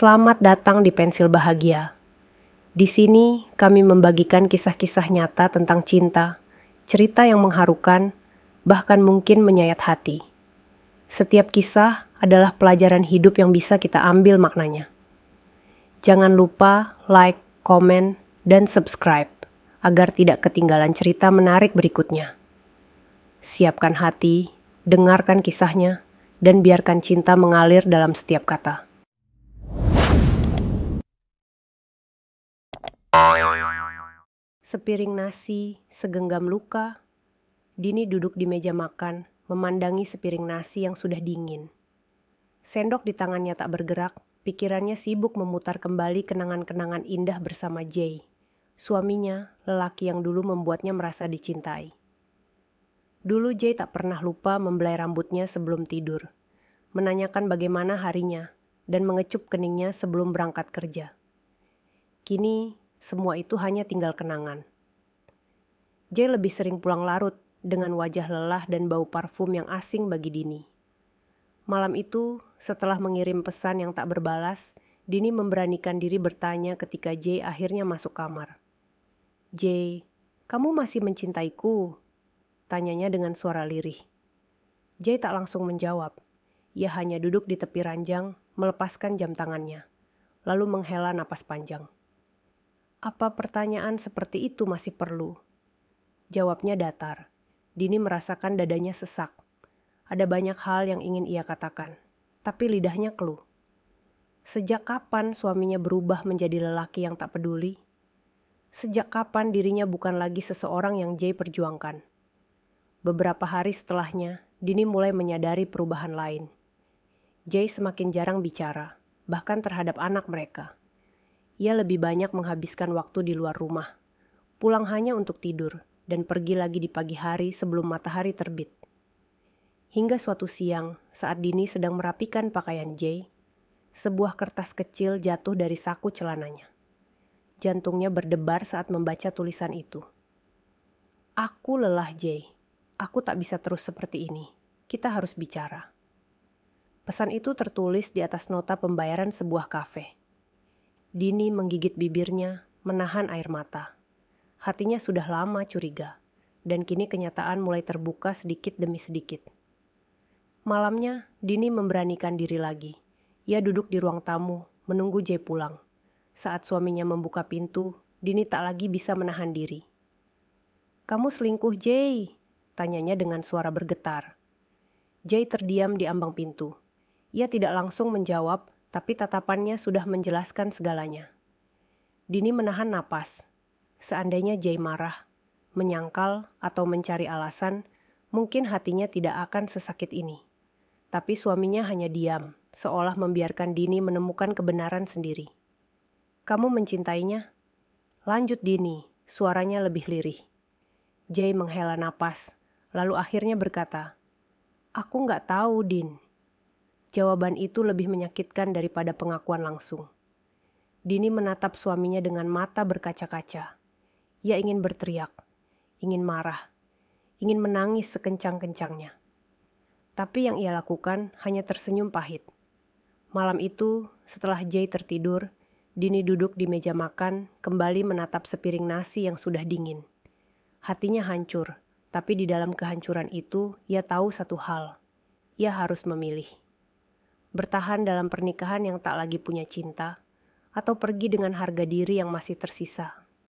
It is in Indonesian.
Selamat datang di Pensil Bahagia. Di sini kami membagikan kisah-kisah nyata tentang cinta, cerita yang mengharukan, bahkan mungkin menyayat hati. Setiap kisah adalah pelajaran hidup yang bisa kita ambil maknanya. Jangan lupa like, komen, dan subscribe agar tidak ketinggalan cerita menarik berikutnya. Siapkan hati, dengarkan kisahnya, dan biarkan cinta mengalir dalam setiap kata. Sepiring nasi, segenggam luka. Dini duduk di meja makan, memandangi sepiring nasi yang sudah dingin. Sendok di tangannya tak bergerak, pikirannya sibuk memutar kembali kenangan-kenangan indah bersama Jay, suaminya, lelaki yang dulu membuatnya merasa dicintai. Dulu Jay tak pernah lupa membelai rambutnya sebelum tidur, menanyakan bagaimana harinya, dan mengecup keningnya sebelum berangkat kerja. Kini, semua itu hanya tinggal kenangan. Jay lebih sering pulang larut dengan wajah lelah dan bau parfum yang asing bagi Dini. Malam itu, setelah mengirim pesan yang tak berbalas, Dini memberanikan diri bertanya ketika Jay akhirnya masuk kamar. "Jay, kamu masih mencintaiku?" tanyanya dengan suara lirih. Jay tak langsung menjawab. Ia hanya duduk di tepi ranjang, melepaskan jam tangannya, lalu menghela napas panjang. Apa pertanyaan seperti itu masih perlu? Jawabnya datar. Dini merasakan dadanya sesak. Ada banyak hal yang ingin ia katakan, tapi lidahnya keluh. Sejak kapan suaminya berubah menjadi lelaki yang tak peduli? Sejak kapan dirinya bukan lagi seseorang yang Jay perjuangkan? Beberapa hari setelahnya, Dini mulai menyadari perubahan lain. Jay semakin jarang bicara, bahkan terhadap anak mereka. Ia lebih banyak menghabiskan waktu di luar rumah, pulang hanya untuk tidur, dan pergi lagi di pagi hari sebelum matahari terbit. Hingga suatu siang, saat Dini sedang merapikan pakaian Jay, sebuah kertas kecil jatuh dari saku celananya. Jantungnya berdebar saat membaca tulisan itu. "Aku lelah, Jay. Aku tak bisa terus seperti ini. Kita harus bicara." Pesan itu tertulis di atas nota pembayaran sebuah kafe. Dini menggigit bibirnya, menahan air mata. Hatinya sudah lama curiga, dan kini kenyataan mulai terbuka sedikit demi sedikit. Malamnya, Dini memberanikan diri lagi. Ia duduk di ruang tamu, menunggu Jay pulang. Saat suaminya membuka pintu, Dini tak lagi bisa menahan diri. "Kamu selingkuh, Jay?" tanyanya dengan suara bergetar. Jay terdiam di ambang pintu. Ia tidak langsung menjawab, tapi tatapannya sudah menjelaskan segalanya. Dini menahan napas. Seandainya Jay marah, menyangkal, atau mencari alasan, mungkin hatinya tidak akan sesakit ini. Tapi suaminya hanya diam, seolah membiarkan Dini menemukan kebenaran sendiri. "Kamu mencintainya?" Lanjut Dini, suaranya lebih lirih. Jay menghela napas, lalu akhirnya berkata, "Aku nggak tahu, Din." Jawaban itu lebih menyakitkan daripada pengakuan langsung. Dini menatap suaminya dengan mata berkaca-kaca. Ia ingin berteriak, ingin marah, ingin menangis sekencang-kencangnya. Tapi yang ia lakukan hanya tersenyum pahit. Malam itu, setelah Jay tertidur, Dini duduk di meja makan, kembali menatap sepiring nasi yang sudah dingin. Hatinya hancur, tapi di dalam kehancuran itu, ia tahu satu hal. Ia harus memilih. Bertahan dalam pernikahan yang tak lagi punya cinta, atau pergi dengan harga diri yang masih tersisa.